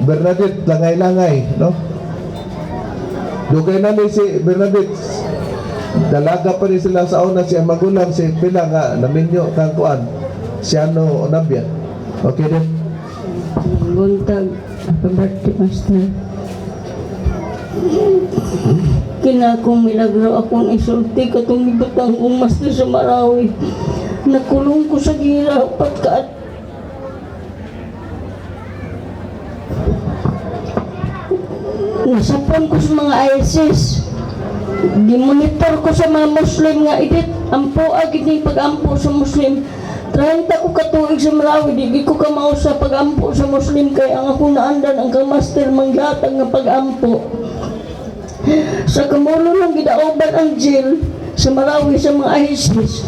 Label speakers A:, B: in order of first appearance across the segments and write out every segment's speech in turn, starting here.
A: Bernadette langay-langay, no? Dugay namin si Bernadette, dalaga pa rin sila sa una, siya magulang, si Pila nga naminyo kang kuan, si ano Onabia. Okay din?
B: Buntag, birthday master. Kina akong milagro akong isulti katong ibutang kong master sa Marawi. Nakulong ko sa gira pagka nasapon ko sa mga ISIS. Gimonitor ko sa mga Muslim nga edit. Ampo agad ni pag-ampo sa Muslim. 30 ko katuig sa Marawi, di ko kamao sa pag-ampo sa Muslim kay ang ako naandan ang kamaster manggatag nga pag-ampo. Sa kamulo lang gidaoban ang jail sa Marawi sa mga ISIS.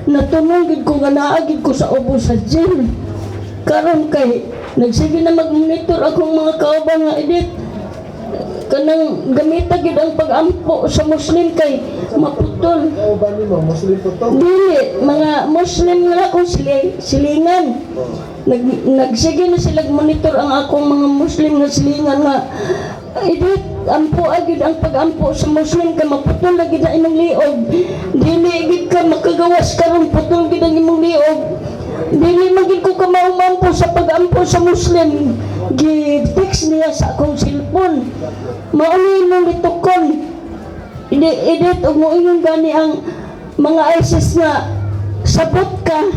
B: Natunong ko nga naagid ko sa ubo sa jail. Karon kay nagsige na mag-monitor akong mga kauban nga edit. Kanang gamita gid ang pag-ampo sa Muslim kay maputol.
A: Kauban nimo Muslim po to?
B: Dili, mga Muslim nga akong silingan. Nagsige na sila monitor ang akong mga Muslim na silingan nga edit, ampo agid ang pag-ampo sa Muslim kay maputol na gid ang imong liog. Dili gid ka makagawas karon putol gid ang imong liog. Dili magid ko ka maumampo sa pag-ampo sa Muslim. Gi-text niya sa akong cellphone. Mauli mo litukon. Edit og mo ingon gani ang mga ISIS nga sabot ka.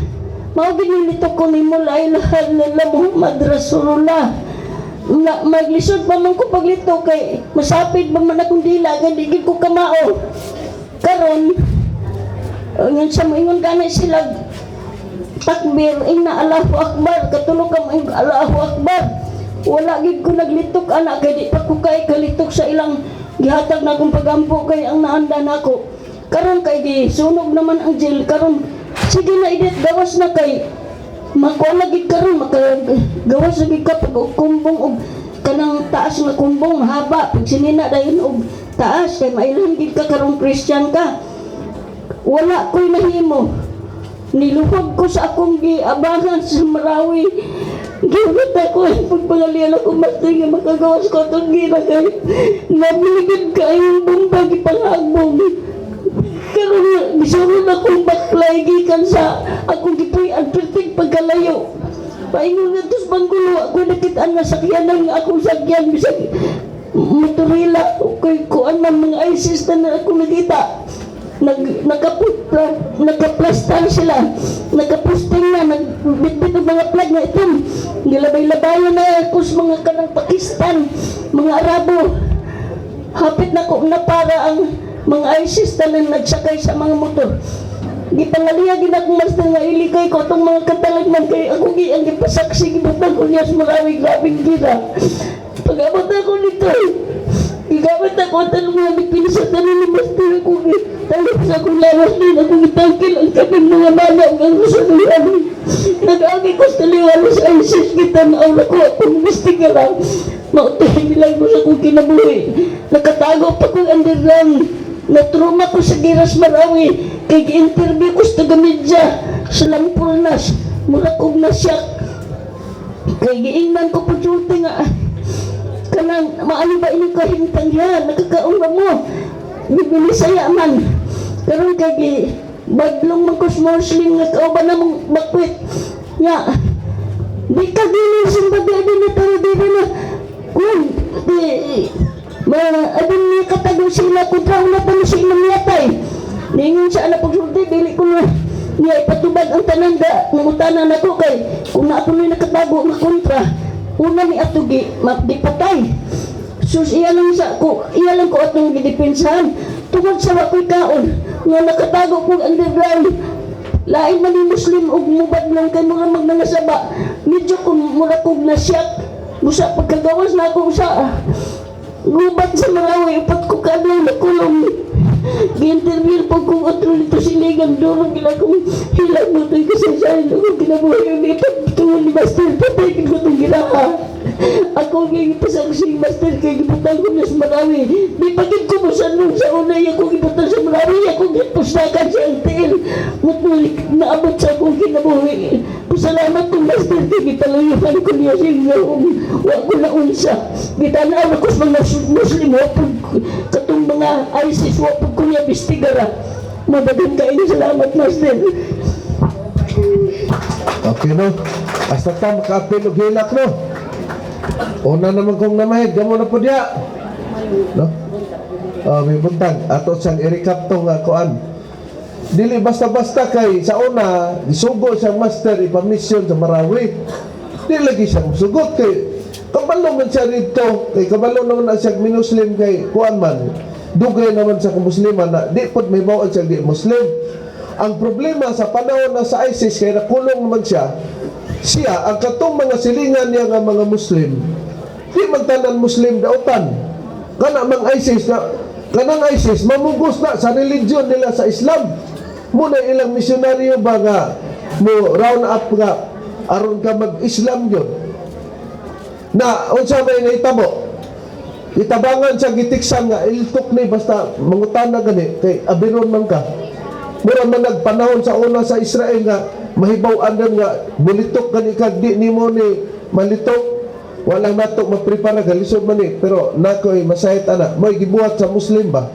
B: Mao gid ni litukon nimo la ilaha illallah Muhammad Rasulullah. Maglisod pa man ko paglito kay masapit pa man akong dila kay di gid ko kamao. Karon ngan sa moingon gani sila takbir inna Allahu akbar katulog ka mo Allahu akbar. Wala gid ko naglitok anak kay di pa ko kay kalitok sa ilang gihatag na akong pagampo kay ang naanda nako. Karon kay gisunog naman ang jail karon sige na edit gawas na kay makuha lagi karon makagawas lagi ka pag kumbong og kanang taas nga kumbong haba pag sinina dayon og taas kay mailan gid ka karon Christian ka. Wala ko'y nahimo. Niluhod ko sa akong giabangan sa Marawi. Gawit ako ang pagpangalian ako master nga makagawas ko itong gira kay nabiligid ka yung bomba gipangagbong. Karon nga gisunod akong baklay gikan sa akong gipuy ang pertig pagkalayo. Paingon nga tos banggulo ako nakitaan nga sakyanan nga akong sakyan bisag motorila kay kuan man mga ISIS na ako nakita. Nagaplastar sila, nagapusting na, nagbitbit ng mga flag na itom. Gilabay-labayan na ako sa mga kanang Pakistan, mga Arabo. Hapit na ko na para ang mga ISIS na nagsakay sa mga motor. Gipangaliyagin akong mas nga ilikay ko itong mga katalagman kay ako ang gipasaksi, gibutang ko niya sa Marawi, grabing gira. Pag-abot ako nito, igamit ako at anong mga nagpinisan na nilimastin ako talip sa akong lawas din akong itangkil ang kaming mga mana ang sa liwan. Nag-agi ko sa liwan sa ISIS kita na ang ako akong mistiga lang. Mautahin nilang ko sa akong kinabuhi. Nakatago pa kong underground. Natruma ko sa Giras Marawi. Kay gi-interview ko sa taga-medya sa Lampurnas. Mura kong nasyak. Kay giingnan ko po sulti nga. Kanang maano ba ini kahintang yan? Nakakaunga mo. Bibili saya man. Karon kay badlong magkos Muslim nga kauban na mong bakwit. Nya. Di ka dili simbabi adin na pero dili na. Kun di adin ni katagong sila kontra na pa sila miyatay. Ningon sa anak pagsulti dili ko na niya ipatubag ang tananda ngutanan nako kay kung na ako ni nakatago nga kontra una ni atugi mapdipatay. Sus iya lang ko atong gidepensahan tungod sa wakoy kaon nga nakatago kong underground. Lain man ni Muslim og mubad lang kay mga magnangasaba. Medyo kung mura kong nasyak busa pagkagawas na ako sa gubat sa Marawi upat ko kadlaw na kulong. Gi-interview po kung otro nito silingan doon gila kong hilang mo ito'y kasasayan ako kinabuhay ang ipagtungan ni Master patay ko itong ginaha. Ako nga ipasaksing Master kay gibutang ko na sa Marawi. Di pagin ko mo sa nung sa unay ako gibutang sa Marawi ako gipustakan sa LTL. Mutulik naabot sa akong kinabuhay. Pasalamat kong Master kay gipalayuhan ko niya siya wa ko na unsa. Gitanaw ako sa mga Muslim wapag katong mga ISIS wapag ko niya bistigara. Madagan kayo salamat Master.
A: Okay no? Hasta ta makaapil og hilak no? Una naman kong namahid, gamo na po diya. No? May buntag. Ato siyang i-recap tong kuan. Dili basta-basta kay sa una, isugo siyang Master ipamisyon sa Marawi. Dili lagi siyang sugot kay kabalo man siya dito. Kay kabalo naman na siya minuslim kay kuan man. Dugay naman sa musliman na di pod may mao siya di Muslim. Ang problema sa panahon na sa ISIS kay nakulong naman siya ang katong mga silingan niya nga mga Muslim di magtanan Muslim dautan kana mang ISIS na kanang ISIS mamugos na sa religion nila sa Islam muna ilang misyonaryo ba nga mo round up nga aron ka mag-Islam yun na unsa may nahitabo itabangan siya gitiksan nga iltok ni basta mangutana gani kay abiron man ka mura man nagpanahon sa una sa Israel nga mahibaw-an nga bulitok gani kag di nimo ni malitok walang natok maprepara galisod man ni pero nakoy masayit ana mo'y gibuhat sa Muslim ba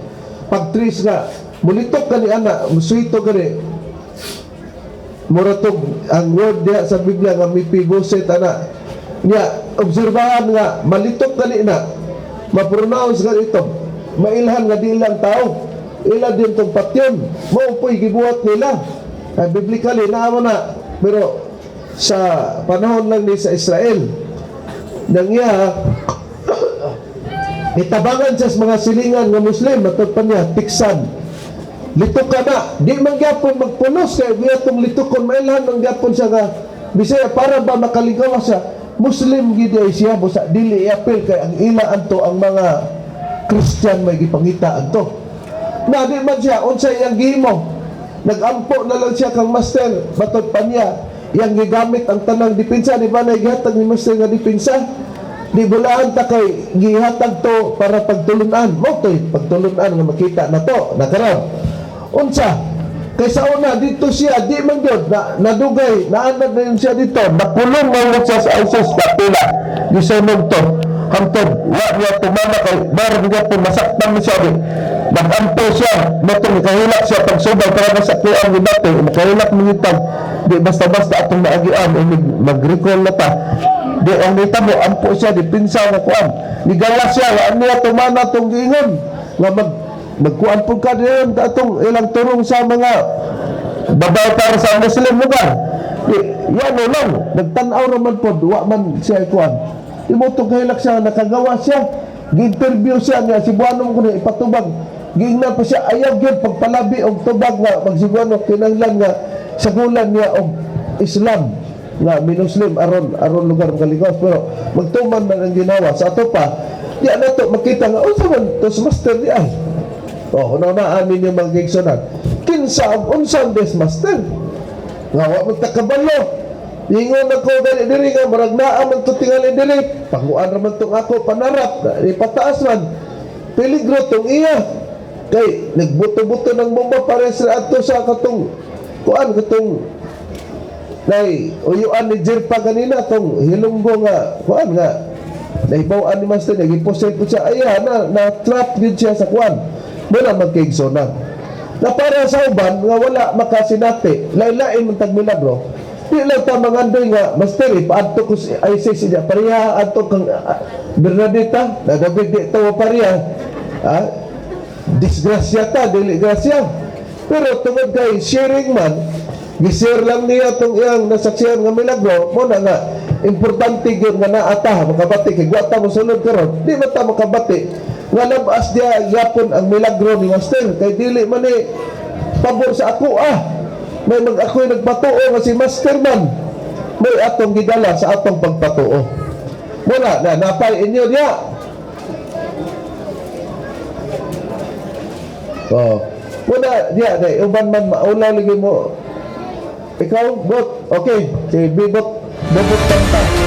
A: pagtris nga bulitok gani ana musuito gani muratog ang word dia sa Biblia nga mipigoset ana niya obserbahan nga malitok gani na ma-pronounce gani ito mailhan nga di lang tao ila din tong patyon mo po'y gibuhat nila biblically naman na pero sa panahon lang ni sa Israel nang iya itabangan siya sa mga silingan ng Muslim matod pa niya tiksan litok ka na di man gyapon magpunos kay biyatong litokon mailhan man gyapon siya nga bisaya para ba makaligaw siya Muslim gid siya busa dili iapil kay ang ila anto ang mga Christian may gipangita anto na di man siya unsay iyang gihimo nagampo na lang siya kang Master batod pa niya yang gigamit ang tanang depensa di ba na gihatag ni Master nga depensa di bulaan ta kay gihatag to para pagtulunan mo to'y pagtulunan nga makita na to nakaraw unsa kay sa una dito siya di man gyud na nadugay naanad na yun siya dito nakulong man siya sa ISIS kapila gisunod to hantod wa niya tumama kay barang niya po masaktan mo siya nagampo siya matong kahilak siya pagsubay para masaktuan ni dati kahilak mingitag di basta-basta atong maagian mag-recall na ta di ang nita mo ampo siya di pinsa na kuan nigala siya wa niya tumana tong giingon nga magkuan po ka diyon atong ilang turong sa mga babae para sa Muslim lugar yan o lang nagtanaw naman po wa man siya kuan imutong kahilak siya nakagawa siya gi-interview siya nga si Buano mo kuno ipatubag giingnan pa siya ayaw gyud pagpalabi og tubag nga magsibuano kinahanglan nga sagulan niya og Islam nga minuslim aron lugar ng Kaligawas pero magtuman man ang ginawa sa ato pa di na to makita nga unsa man to Master di ay una-unaan ninyo mag-gigsunan kinsa ang unsan des Master nga wa magtakabalo ingon ako diri nga murag naa man to tingali diri panguan ra man tong ako panarap ipataas man peligro tong iya kay nagbuto-buto ng bomba para sa ato sa katong kuan katong nay uyuan ni Jirpa kanina tong hilunggo nga kuan nga naibaw-an ni Master nagiposet po siya aya na trap gid siya sa kuan muna magkaigsonan na para sa uban nga wala makasinati lain-lain man tag milagro di lang ta mangandoy nga Master ipaadto ko si ISIS siya pareha adto kang Bernadetta na David di to pareha disgrasya ta dili grasya pero tungod kay sharing man gisir lang niya tong iyang nasaksihan nga milagro mo na nga importante gyud nga naata makabati kay gwata mo sulod karon di man ta makabati nga labas dia yapon ang milagro ni Master kay dili man ni pabor sa ako may ako'y nagpatuo nga si Master man may atong gidala sa atong pagpatuo muna na napay inyo diya Oh. Muna, day, uban man maulaw lagi mo. Ikaw, bot. Okay, si Bibot, bobot tanta.